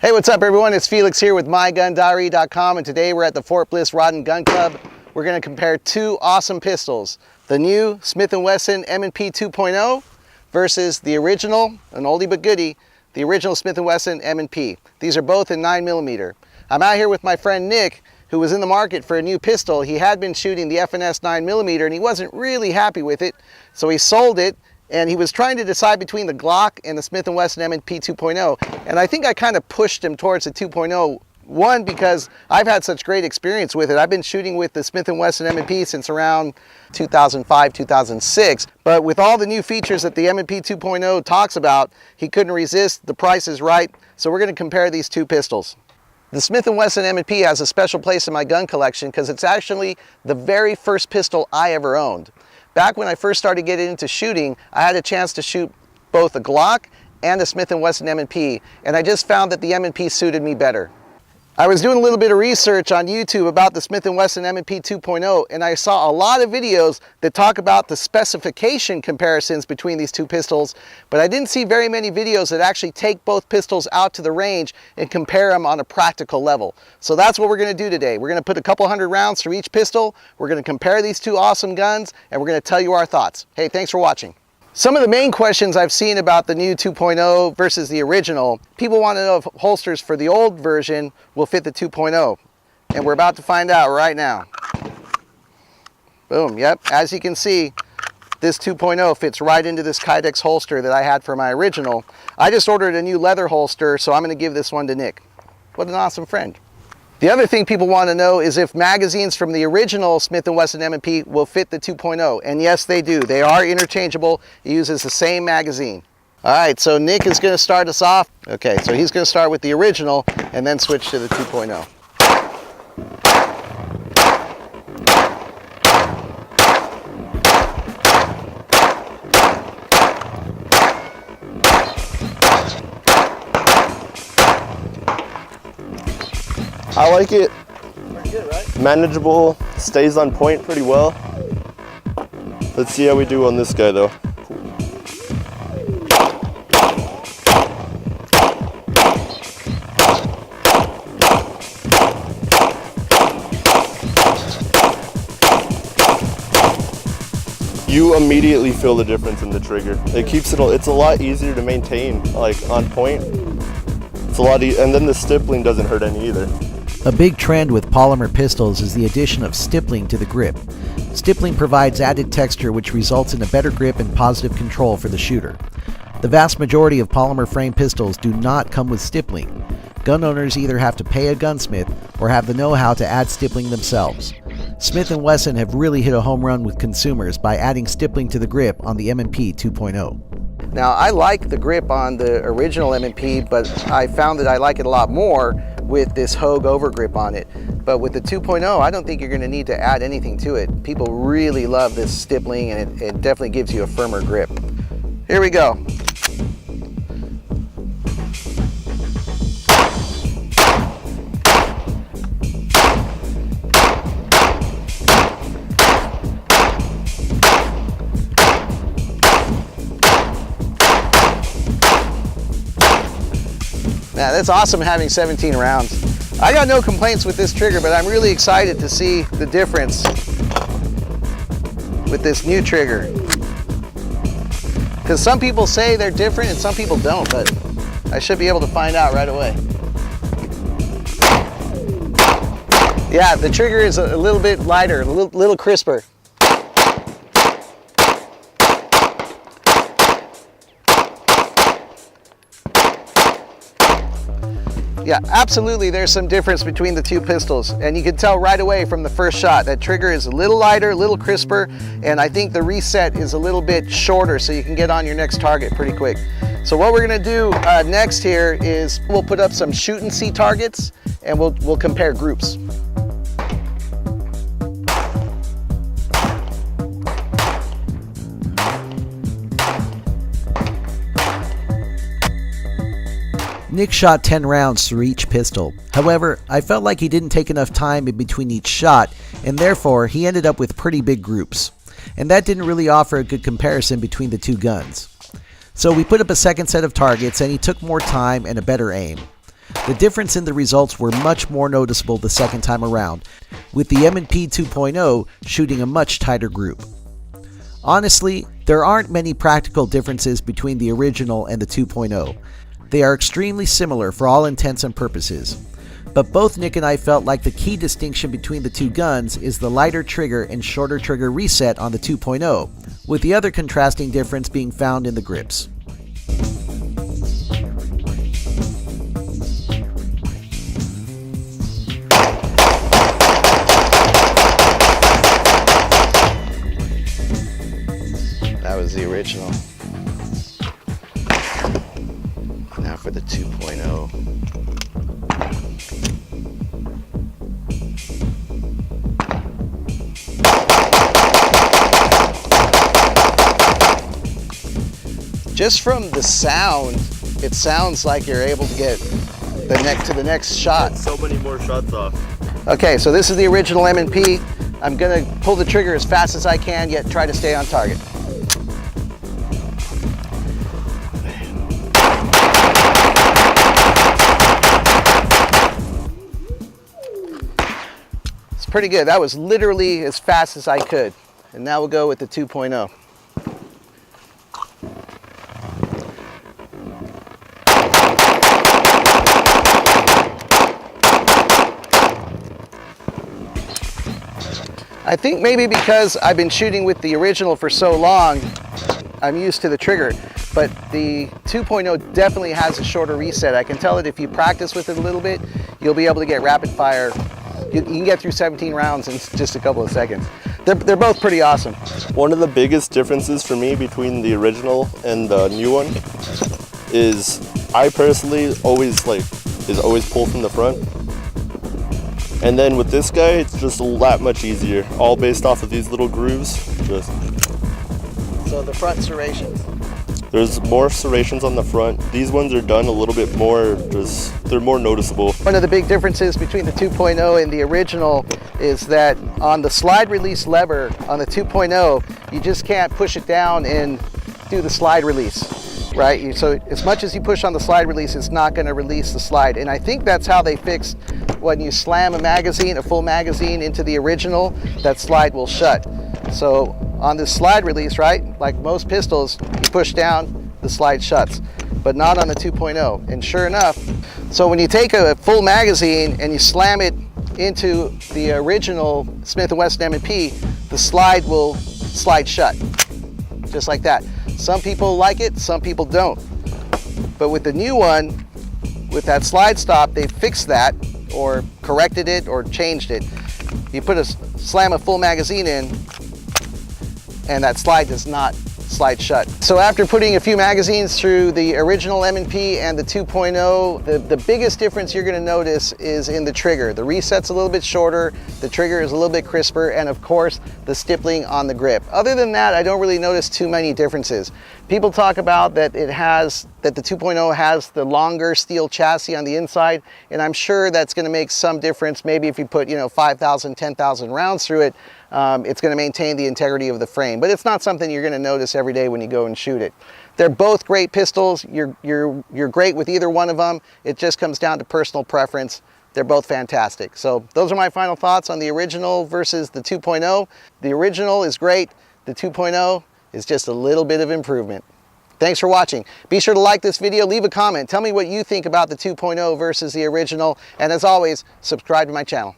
Hey, what's up everyone? It's Felix here with MyGunDiary.com, and today we're at the Fort Bliss Rod and Gun Club. We're going to compare two awesome pistols. The new Smith and Wesson M&P 2.0 versus the original, an oldie but goodie, the original Smith and Wesson M&P. These are both in 9mm. I'm out here with my friend Nick, who was in the market for a new pistol. He had been shooting the F&S 9mm and he wasn't really happy with it, so he sold it. And he was trying to decide between the Glock and the Smith & Wesson M&P 2.0. And I think I kind of pushed him towards the 2.0. One, because I've had such great experience with it. I've been shooting with the Smith & Wesson M&P since around 2005, 2006. But with all the new features that the M&P 2.0 talks about, he couldn't resist. The price is right. So we're going to compare these two pistols. The Smith & Wesson M&P has a special place in my gun collection because it's actually the very first pistol I ever owned. Back when I first started getting into shooting, I had a chance to shoot both a Glock and a Smith & Wesson M&P, and I just found that the M&P suited me better. I was doing a little bit of research on YouTube about the Smith & Wesson M&P 2.0, and I saw a lot of videos that talk about the specification comparisons between these two pistols, but I didn't see very many videos that actually take both pistols out to the range and compare them on a practical level. So that's what we're going to do today. We're going to put a couple hundred rounds through each pistol, we're going to compare these two awesome guns, and we're going to tell you our thoughts. Hey, thanks for watching. Some of the main questions I've seen about the new 2.0 versus the original, people want to know if holsters for the old version will fit the 2.0. And we're about to find out right now. Boom, yep, as you can see, this 2.0 fits right into this Kydex holster that I had for my original. I just ordered a new leather holster, so I'm going to give this one to Nick. What an awesome friend. The other thing people want to know is if magazines from the original Smith & Wesson M&P will fit the 2.0. And yes, they do. They are interchangeable. It uses the same magazine. All right, so Nick is going to start us off. Okay, so he's going to start with the original and then switch to the 2.0. I like it. Pretty good, right? Manageable, stays on point pretty well. Let's see how we do on this guy though. You immediately feel the difference in the trigger. It keeps it, it's a lot easier to maintain, like on point. It's a lot and then the stippling doesn't hurt any either. A big trend with polymer pistols is the addition of stippling to the grip. Stippling provides added texture which results in a better grip and positive control for the shooter. The vast majority of polymer-framed pistols do not come with stippling. Gun owners either have to pay a gunsmith or have the know-how to add stippling themselves. Smith & Wesson have really hit a home run with consumers by adding stippling to the grip on the M&P 2.0. Now, I like the grip on the original M&P, but I found that I like it a lot more with this Hogue over grip on it. But with the 2.0, I don't think you're going to need to add anything to it. People really love this stippling, and it definitely gives you a firmer grip. Here we go. Now, that's awesome having 17 rounds. I got no complaints with this trigger, but I'm really excited to see the difference with this new trigger. Because some people say they're different and some people don't, but I should be able to find out right away. Yeah, the trigger is a little bit lighter, a little crisper. Yeah, absolutely there's some difference between the two pistols, and you can tell right away from the first shot that trigger is a little lighter, a little crisper, and I think the reset is a little bit shorter so you can get on your next target pretty quick. So what we're gonna do next here is we'll put up some shoot and see targets and we'll compare groups. Nick shot 10 rounds through each pistol. However, I felt like he didn't take enough time in between each shot, and therefore he ended up with pretty big groups. And that didn't really offer a good comparison between the two guns. So we put up a second set of targets and he took more time and a better aim. The difference in the results were much more noticeable the second time around, with the M&P 2.0 shooting a much tighter group. Honestly, there aren't many practical differences between the original and the 2.0. They are extremely similar for all intents and purposes. But both Nick and I felt like the key distinction between the two guns is the lighter trigger and shorter trigger reset on the 2.0, with the other contrasting difference being found in the grips. That was the original. Now for the 2.0. Just from the sound, it sounds like you're able to get the next shot. So many more shots off. Okay, so this is the original M&P. I'm gonna pull the trigger as fast as I can, yet try to stay on target. It's pretty good. That was literally as fast as I could. And now we'll go with the 2.0. I think maybe because I've been shooting with the original for so long, I'm used to the trigger, but the 2.0 definitely has a shorter reset. I can tell that if you practice with it a little bit, you'll be able to get rapid fire. You can get through 17 rounds in just a couple of seconds. They're both pretty awesome. One of the biggest differences for me between the original and the new one is I personally always pull from the front. And then with this guy, it's just a lot much easier, all based off of these little grooves. So the front serrations. There's more serrations on the front. These ones are done a little bit more, they're more noticeable. One of the big differences between the 2.0 and the original is that on the slide release lever on the 2.0, you just can't push it down and do the slide release, right? So as much as you push on the slide release, it's not going to release the slide. And I think that's how they fixed when you slam a full magazine into the original, that slide will shut. So on this slide release, right, like most pistols, you push down, the slide shuts, but not on the 2.0. And sure enough, so when you take a full magazine and you slam it into the original Smith and Wesson M&P, the slide will slide shut, just like that. Some people like it, some people don't. But with the new one, with that slide stop, they fixed that, or corrected it, or changed it. You slam a full magazine in, and that slide does not slide shut. So after putting a few magazines through the original M&P and the 2.0, the biggest difference you're going to notice is in the trigger. The reset's a little bit shorter, the trigger is a little bit crisper, and of course the stippling on the grip. Other than that, I don't really notice too many differences. People talk about that the 2.0 has the longer steel chassis on the inside, and I'm sure that's going to make some difference. Maybe if you put 5,000, 10,000 rounds through it, it's going to maintain the integrity of the frame, but it's not something you're going to notice every day when you go and shoot it. They're both great pistols. You're great with either one of them. It just comes down to personal preference. They're both fantastic. So those are my final thoughts on the original versus the 2.0. The original is great. The 2.0 is just a little bit of improvement. Thanks for watching. Be sure to like this video, leave a comment. Tell me what you think about the 2.0 versus the original. And as always, subscribe to my channel.